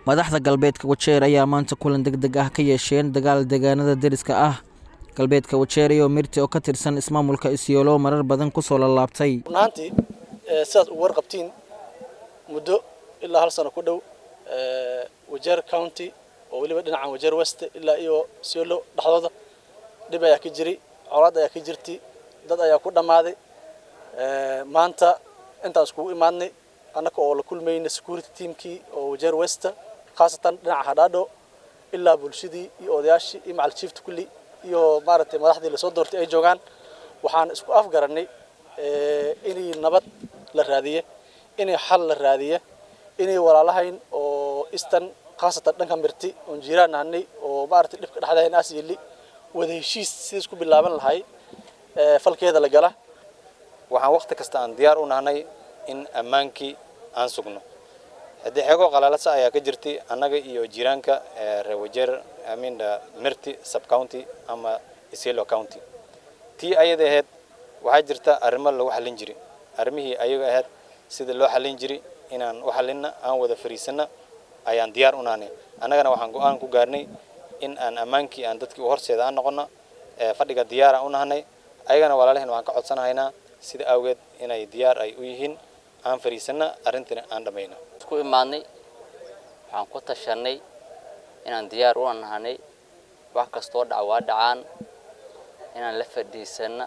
madaxda galbeedka wajeer ayaa maanta kulan degdeg ah ka yeesheen dagaal deegaanada deriska ah galbeedka wajeer iyo mirti oo ka tirsan ismaamulka Isiolo marar badan ku soo laabtay runtii sidaas u warqabtiin muddo ilaa hal sano ku dhow wajeer county oo waliba dhinaca wajeer west ilaa iyo Isiolo dhaxdooda dib ayaa ka jiray colaad ayaa ka jirtay dad ayaa ku dhamaaday maanta intaas ku imaadnay anaka oo la kulmayna security teamkii oo wajeer west khaasatan dhinaca hadhaadho ilaa bulshadii iyo odayaashii iyo macal chiefta kulli iyo maaragtay madaxdii la soo doortay ay joogaan waxaan isku afgaranay inay nabad la raadiye inay xal la raadiye inay walaalahayn oo istan khaasatan dhanka mirti oo jiraan ahanay oo maaragtay dhibka dhaxdayn asiyili wada heshiis sidii isku bilaaban lahay falkeeda la gala waxaan waqti kasta aan diyaar u nahay in amaankii aan sugno haddii xeego qalalasa ayaa ka jirtay annaga iyo jiraanka reer wajeer mirti sub county ama Isiolo county tii ayada ahayd waxaa jirta arrimo lagu xalin jiray arrimihii ayaga ahayd sida loo xalin jiray inaan u xalina aan wada fariisana ayaan diyaar u nahay annagana waxaan go'aan ku gaarnay in aan amaankii aan dadkii u horseeda aan noqono fadhiga diyaar u nahay ayagana walaalahan waxaan ka codsanaynaa sida awgeed inay diyaar ay u yihiin aan fariisana arrintan aan dhamayno isku imaadnay waxaan ku tashanay inaan diyaar u nahay wax kasto dhacaan inaan la fadhiisana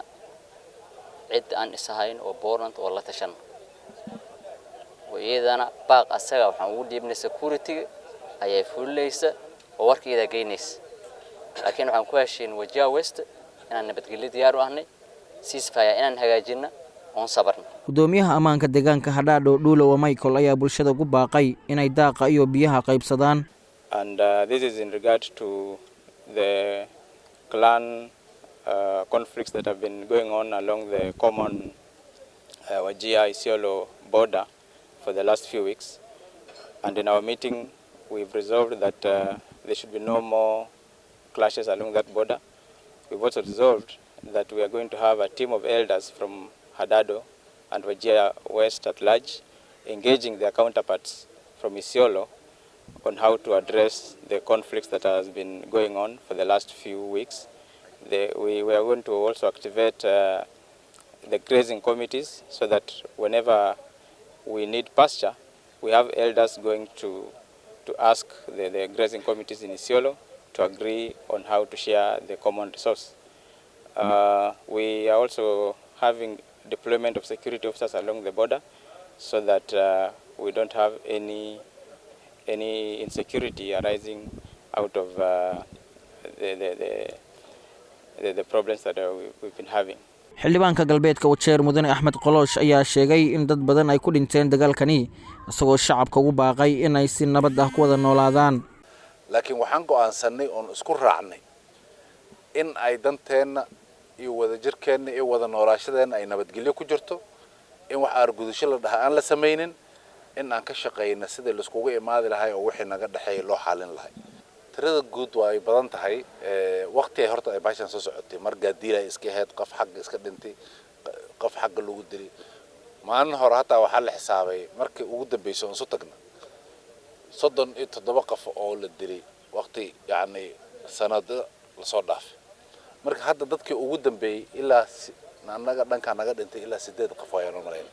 cid aan isahayn oo boorant oo la tashan weeyadana baaq asaga waxaan ugu dhiibnay security ayay fuuleysa oo warkeeda geynaysa laakiin waxaan ku heshiin wajiha west inaan nabadgelyo diyaar u ahnay ceasefire inaan hagaajino on sabarno gudoomiyaha amaanka deegaanka hadhaadho dhuulo oo Michael ayaa bulshada ugu baaqay inay daaqa iyo biyaha qaybsadaan and this is in regard to the clan conflicts that have been going on along the common Wajir Isiolo border for the last few weeks, and in our meeting we've resolved that there should be no more clashes along that border. We've also resolved that we are going to have a team of elders from Hadado and Wajir West at large engaging their counterparts from Isiolo on how to address the conflicts that has been going on for the last few weeks. We are going to also activate the grazing committees so that whenever we need pasture, we have elders going to ask the grazing committees in Isiolo to agree on how to share the common resource. We are also having deployment of security officers along the border so that we don't have any insecurity arising out of the problems that we've been having. xildhibaanka galbeedka wajeer mudane Axmed Qoloosh ayaa sheegay in dad badan ay ku dhinteen dagaalkani isagoo shacabka ugu baaqay inay si nabad ah ku wada noolaadaan laakiin waxaan go'aansanay oo isku raacnay in ay danteena iyo wada jirkeena iyo wada noolaashadeena ay nabadgelyo ku jirto in wax argudasho la dhaha aan la sameeynin in aan ka shaqeeyno sidii la iskugu imaadi lahay oo wixii naga dhaxay loo xalin lahay tirada guud way badan tahay waqti ay horta ay baashan soo socotay marka diilay iska heed qof xaq iska dhintay qof xaq lagu dilay maalin hore hata waxa la xisaabay markii ugu dambeysay oo soo tagna 37 qof oo la dilay waqti yaani sanad la soo dhaafay marka hadda dadkii ugu dambeeyay ilaa annaga dhanka naga dhintay ilaa 8 qof ayaan maray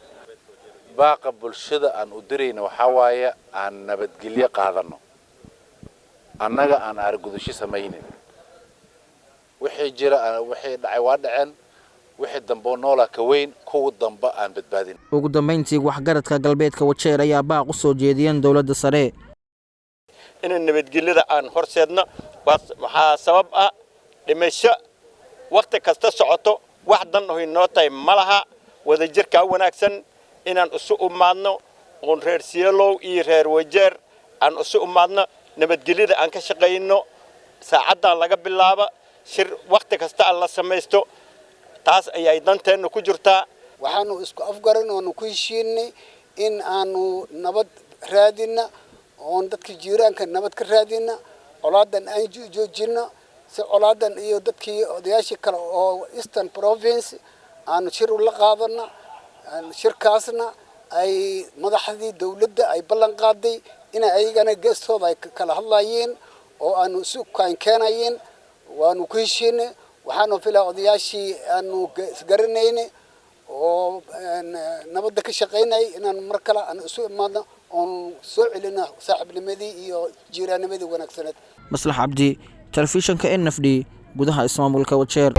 baaqa bulshada aan u dirayna waxa waaye aan nabadgelyo qaadano annaga aan argudasho sameeynin wixii jira wixii dhacay waa dhaceen wixii dambe noola ka weyn kuwa dambe aan badbaadin ugu dambeyntii waxgaradka galbeedka wajeer ayaa baaq u soo jeediyeen dawladda sare in nabadgelyada aan horseedno waxa sabab ah dhimasho waqti kasta socoto wax dan oo inoo tahay malaha wada jirka wanaagsan inaan isu umaadno oo reer Isiolo iyo reer wajeer aan isu umaadno nabadgelyada aan ka shaqeyno saacada laga bilaabo shir waqti kasta alla sameesto taas ayay danteena ku jirtaa waxaanu isku afgaran oo ku heshiinay in aanu nabad raadina oo dadka jiiraanka nabad ka raadina colaadan ay joojino si colaadan iyo dadkii odayaashii kale oo Eastern Province aanu shir u la qaadana shirkaasna ay madaxdii dawladda ay ballan qaaday ina ayagana geestooda ay kala hadlayeen oo aanu isu keenayeen waanu ku heshiinay waxaanu filaa odayaashii aanu isgaranaynay oo nabadda ka shaqaynay inaan mar kale aan isu imaadno oon soo celino saaxiibnimadii iyo jiiraanimadii wanaagsaneed maslax cabdi telefishinka NFD gudaha ismaamulka Wajeer.